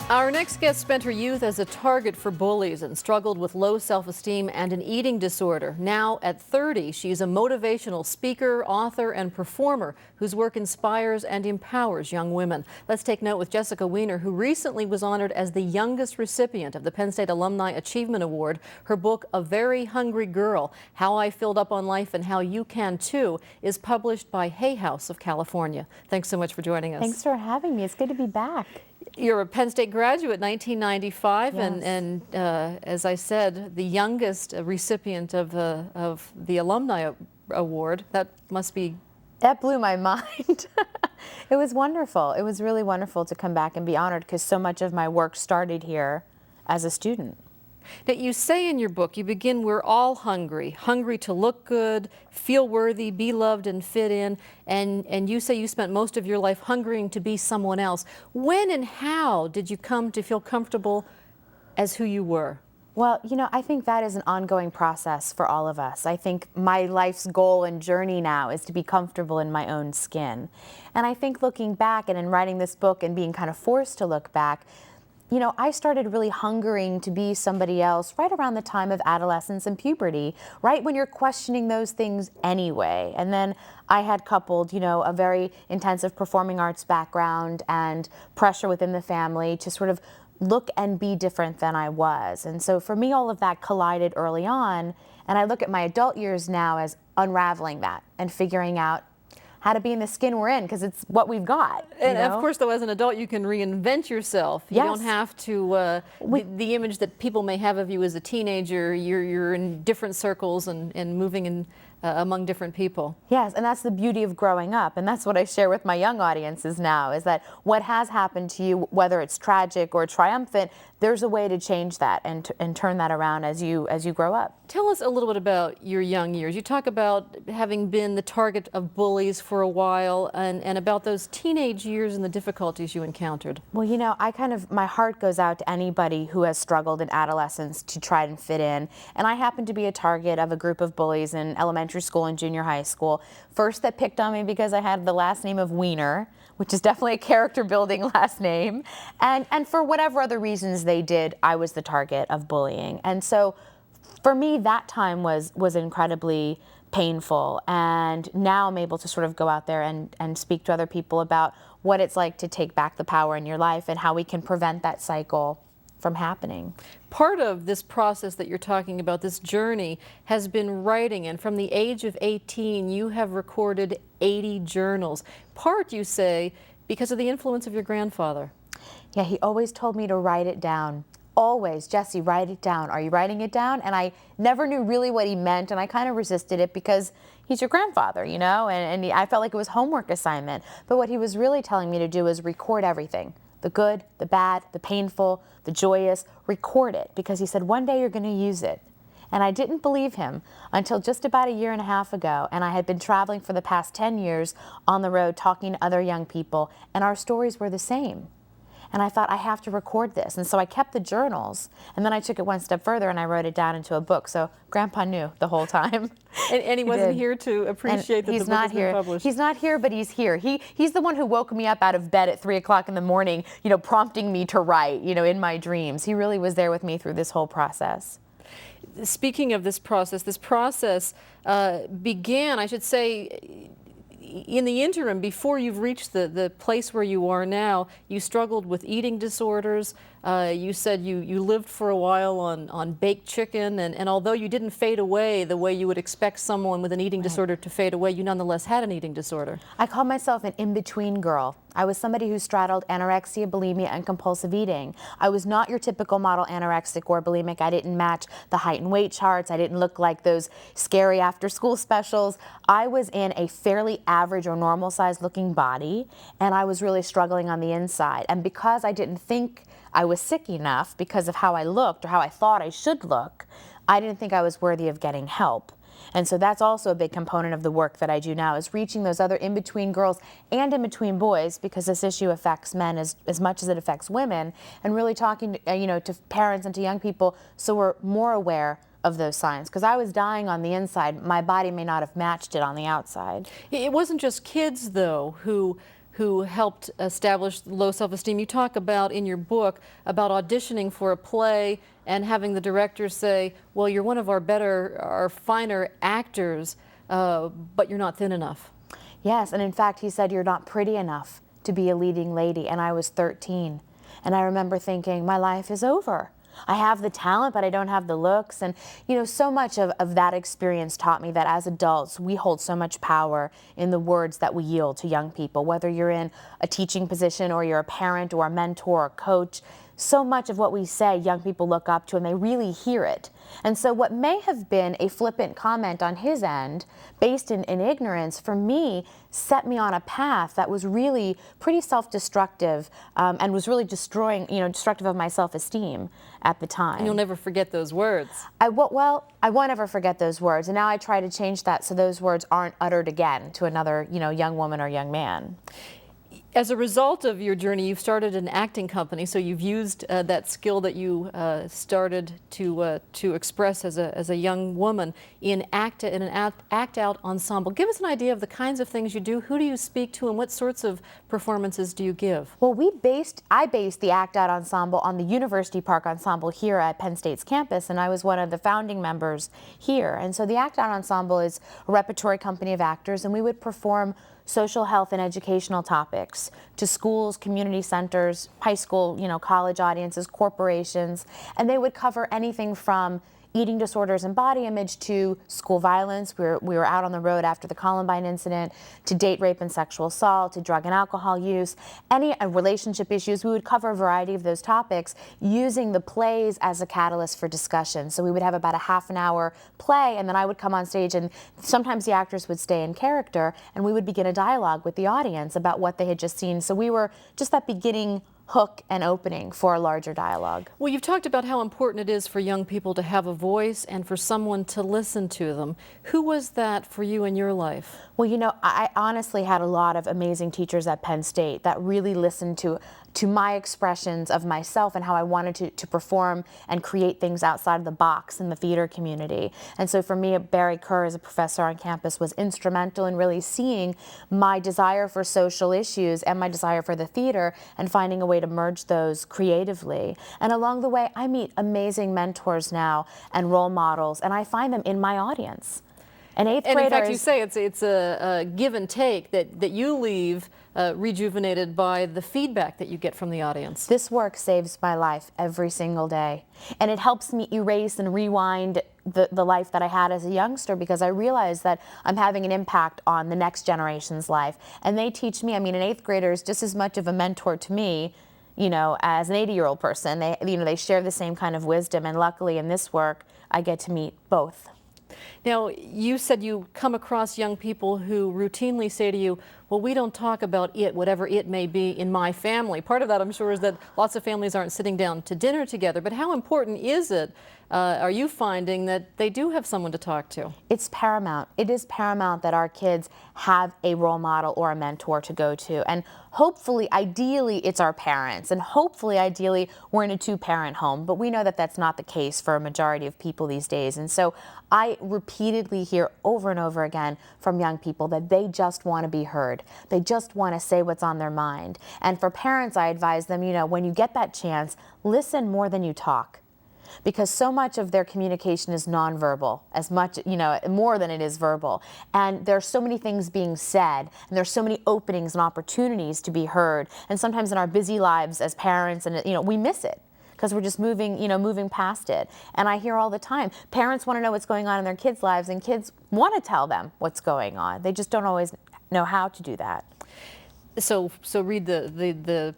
Our next guest spent her youth as a target for bullies and struggled with low self-esteem and an eating disorder. Now, at 30, she's a motivational speaker, author, and performer whose work inspires and empowers young women. Let's take note with Jessica Weiners, who recently was honored as the youngest recipient of the Penn State Alumni Achievement Award. Her book, A Very Hungry Girl, How I Filled Up on Life and How You Can Too, is published by Hay House of California. Thanks so much for joining us. Thanks for having me. It's good to be back. You're a Penn State graduate, 1995, yes. and as I said, the youngest recipient of the Alumni Award. That must be... That blew my mind. It was wonderful. It was really wonderful to come back and be honored because so much of my work started here as a student. Now, you say in your book, you begin, we're all hungry, hungry to look good, feel worthy, be loved and fit in, and you say you spent most of your life hungering to be someone else. When and how did you come to feel comfortable as who you were? Well, you know, I think that is an ongoing process for all of us. I think my life's goal and journey now is to be comfortable in my own skin. And I think looking back and in writing this book and being kind of forced to look back, you know, I started really hungering to be somebody else right around the time of adolescence and puberty, right when you're questioning those things anyway. And then I had coupled, you know, a very intensive performing arts background and pressure within the family to sort of look and be different than I was. And so for me, all of that collided early on. And I look at my adult years now as unraveling that and figuring out how to be in the skin we're in, because it's what we've got. And of course, though, as an adult, you can reinvent yourself. You Yes. don't have to, the image that people may have of you as a teenager, you're in different circles and moving in among different people. Yes, and that's the beauty of growing up, and that's what I share with my young audiences now, is that what has happened to you, whether it's tragic or triumphant, there's a way to change that and turn that around as you grow up. Tell us a little bit about your young years. You talk about having been the target of bullies for a while and about those teenage years and the difficulties you encountered. Well, you know, my heart goes out to anybody who has struggled in adolescence to try and fit in. And I happened to be a target of a group of bullies in elementary school and junior high school. First, that picked on me because I had the last name of Weiner, which is definitely a character building last name. And for whatever other reasons they did, I was the target of bullying. And so for me, that time was incredibly painful. And now I'm able to sort of go out there and speak to other people about what it's like to take back the power in your life and how we can prevent that cycle from happening. Part of this process that you're talking about, this journey, has been writing, and from the age of 18 you have recorded 80 journals. Part, you say, because of the influence of your grandfather. Yeah, he always told me to write it down. Always, Jesse, write it down. Are you writing it down? And I never knew really what he meant, and I kind of resisted it because he's your grandfather, you know, and I felt like it was homework assignment. But what he was really telling me to do is record everything. The good, the bad, the painful, the joyous, record it, because he said one day you're going to use it. And I didn't believe him until just about a year and a half ago, and I had been traveling for the past 10 years on the road talking to other young people, and our stories were the same. And I thought, I have to record this. And so I kept the journals, and then I took it one step further and I wrote it down into a book. So Grandpa knew the whole time. And he wasn't here to appreciate that the book has been published. He's not here, but he's here. He's the one who woke me up out of bed at 3 o'clock in the morning, you know, prompting me to write, you know, in my dreams. He really was there with me through this whole process. Speaking of this process began, I should say, in the interim, before you've reached the place where you are now, you struggled with eating disorders. You said you lived for a while on baked chicken, and although you didn't fade away the way you would expect someone with an eating disorder to fade away, you nonetheless had an eating disorder. I call myself an in-between girl. I was somebody who straddled anorexia, bulimia, and compulsive eating. I was not your typical model anorexic or bulimic. I didn't match the height and weight charts. I didn't look like those scary after-school specials. I was in a fairly average or normal-sized looking body, and I was really struggling on the inside. And because I didn't think I was sick enough because of how I looked or how I thought I should look, I didn't think I was worthy of getting help. And so that's also a big component of the work that I do now, is reaching those other in-between girls and in-between boys, because this issue affects men as much as it affects women, and really talking to parents and to young people so we're more aware of those signs. Because I was dying on the inside, my body may not have matched it on the outside. It wasn't just kids, though, who who helped establish low self-esteem. You talk about in your book about auditioning for a play and having the director say, well, you're one of our better, our finer actors, but you're not thin enough. Yes, and in fact, he said, you're not pretty enough to be a leading lady, and I was 13. And I remember thinking, my life is over. I have the talent, but I don't have the looks. And, you know, so much of that experience taught me that as adults, we hold so much power in the words that we yield to young people, whether you're in a teaching position or you're a parent or a mentor or coach. So much of what we say, young people look up to and they really hear it. And so what may have been a flippant comment on his end, based in ignorance, for me, set me on a path that was really pretty self-destructive and was really destroying, destructive of my self-esteem at the time. And you'll never forget those words. I won't ever forget those words. And now I try to change that so those words aren't uttered again to another, young woman or young man. As a result of your journey, you've started an acting company, so you've used that skill that you started to express as a young woman in an act-out ensemble. Give us an idea of the kinds of things you do. Who do you speak to, and what sorts of performances do you give? Well, I based the act-out ensemble on the University Park Ensemble here at Penn State's campus, and I was one of the founding members here. And so the act-out ensemble is a repertory company of actors, and we would perform social health and educational topics to schools, community centers, high school, college audiences, corporations, and they would cover anything from eating disorders and body image to school violence. We were out on the road after the Columbine incident, to date rape and sexual assault, to drug and alcohol use, any relationship issues. We would cover a variety of those topics using the plays as a catalyst for discussion. So we would have about a half an hour play, and then I would come on stage, and sometimes the actors would stay in character, and we would begin a dialogue with the audience about what they had just seen. So we were just that beginning hook and opening for a larger dialogue. Well, you've talked about how important it is for young people to have a voice and for someone to listen to them. Who was that for you in your life? Well, I honestly had a lot of amazing teachers at Penn State that really listened to my expressions of myself and how I wanted to perform and create things outside of the box in the theater community. And so for me, Barry Kerr, as a professor on campus, was instrumental in really seeing my desire for social issues and my desire for the theater and finding a way to merge those creatively. And along the way, I meet amazing mentors now and role models, and I find them in my audience. And eighth graders. And in fact, you say it's a give and take, that you leave rejuvenated by the feedback that you get from the audience. This work saves my life every single day. And it helps me erase and rewind the life that I had as a youngster, because I realize that I'm having an impact on the next generation's life. And they teach me, an eighth grader is just as much of a mentor to me, as an 80-year-old person. They share the same kind of wisdom, and luckily in this work, I get to meet both. Now, you said you come across young people who routinely say to you, well, we don't talk about it, whatever it may be, in my family. Part of that, I'm sure, is that lots of families aren't sitting down to dinner together. But how important is it, are you finding, that they do have someone to talk to? It's paramount. It is paramount that our kids have a role model or a mentor to go to. And hopefully, ideally, it's our parents. And hopefully, ideally, we're in a two-parent home. But we know that that's not the case for a majority of people these days. And so I repeatedly hear over and over again from young people that they just want to be heard. They just want to say what's on their mind. And for parents, I advise them, when you get that chance, listen more than you talk. Because so much of their communication is nonverbal, as much, more than it is verbal. And there's so many things being said, and there's so many openings and opportunities to be heard. And sometimes in our busy lives as parents, and we miss it, because we're just moving past it. And I hear all the time, parents want to know what's going on in their kids' lives, and kids want to tell them what's going on. They just don't always know how to do that. So read the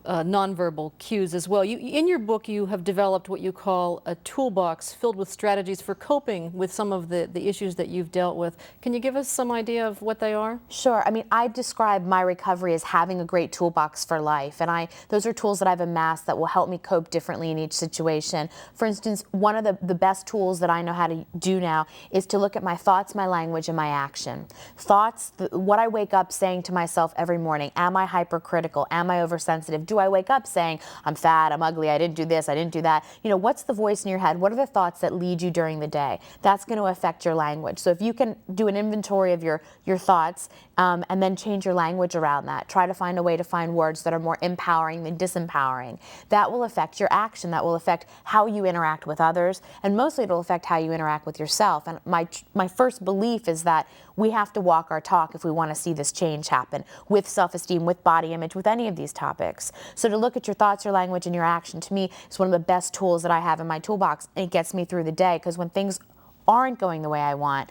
nonverbal cues as well. In your book, you have developed what you call a toolbox filled with strategies for coping with some of the issues that you've dealt with. Can you give us some idea of what they are? Sure. I describe my recovery as having a great toolbox for life, and those are tools that I've amassed that will help me cope differently in each situation. For instance, one of the best tools that I know how to do now is to look at my thoughts, my language, and my action. Thoughts, what I wake up saying to myself every morning. Am I hypercritical? Am I oversensitive? do I wake up saying, I'm fat, I'm ugly, I didn't do this, I didn't do that? You know, what's the voice in your head? What are the thoughts that lead you during the day? That's going to affect your language. So if you can do an inventory of your thoughts and then change your language around that, try to find a way to find words that are more empowering than disempowering, that will affect your action. That will affect how you interact with others, and mostly it'll affect how you interact with yourself. And my first belief is that we have to walk our talk if we want to see this change happen with self-esteem, with body image, with any of these topics. So to look at your thoughts, your language, and your action, to me, is one of the best tools that I have in my toolbox. And it gets me through the day, because when things aren't going the way I want,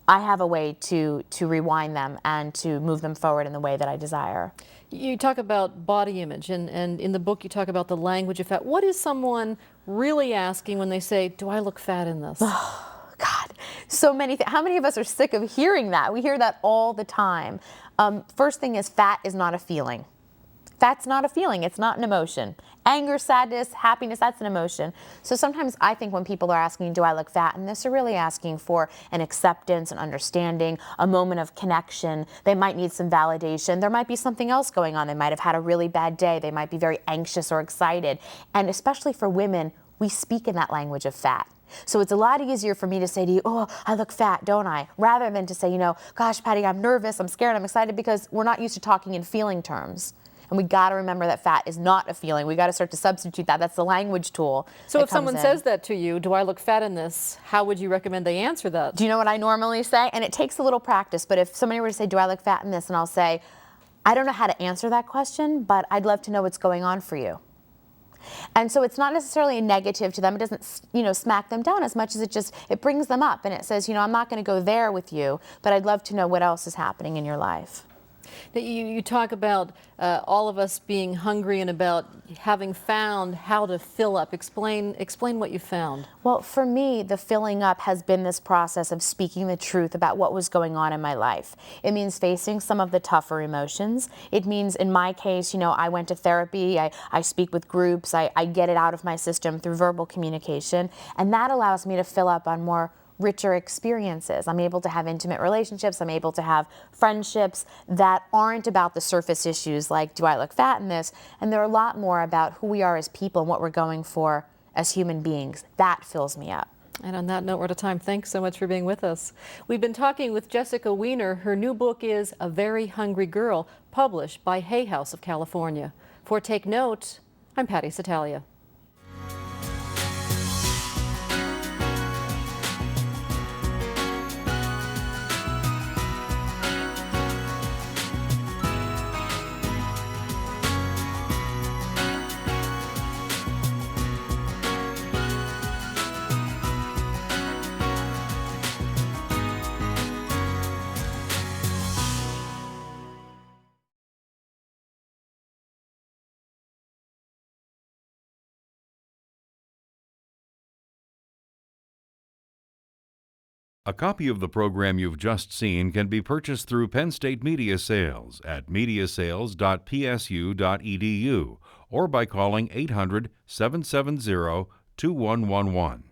I have a way to rewind them and to move them forward in the way that I desire. You talk about body image, and in the book you talk about the language of fat. What is someone really asking when they say, do I look fat in this? God, so many things. How many of us are sick of hearing that? We hear that all the time. First thing is, fat is not a feeling. Fat's not a feeling. It's not an emotion. Anger, sadness, happiness, that's an emotion. So sometimes I think when people are asking, do I look fat in this, they're really asking for an acceptance, an understanding, a moment of connection. They might need some validation. There might be something else going on. They might have had a really bad day. They might be very anxious or excited. And especially for women, we speak in that language of fat. So it's a lot easier for me to say to you, oh, I look fat, don't I? Rather than to say, you know, gosh, Patty, I'm nervous, I'm scared, I'm excited, because we're not used to talking in feeling terms. And we got to remember that fat is not a feeling. We got to start to substitute that. That's the language tool. So if someone says that to you, do I look fat in this? How would you recommend they answer that? Do you know what I normally say? And it takes a little practice, but if somebody were to say, do I look fat in this? And I'll say, I don't know how to answer that question, but I'd love to know what's going on for you. And so it's not necessarily a negative to them. It doesn't, you know, smack them down as much as it brings them up. And it says, you know, I'm not going to go there with you, but I'd love to know what else is happening in your life. Now, you talk about all of us being hungry and about having found how to fill up. Explain what you found. Well, for me, the filling up has been this process of speaking the truth about what was going on in my life. It means facing some of the tougher emotions. It means, in my case, you know, I went to therapy, I speak with groups, I get it out of my system through verbal communication, and that allows me to fill up on more richer experiences. I'm able to have intimate relationships. I'm able to have friendships that aren't about the surface issues like, do I look fat in this? And they're a lot more about who we are as people and what we're going for as human beings. That fills me up. And on that note, we're out of time. Thanks so much for being with us. We've been talking with Jessica Weiners. Her new book is A Very Hungry Girl, published by Hay House of California. For Take Note, I'm Patty Satalia. A copy of the program you've just seen can be purchased through Penn State Media Sales at mediasales.psu.edu or by calling 800-770-2111.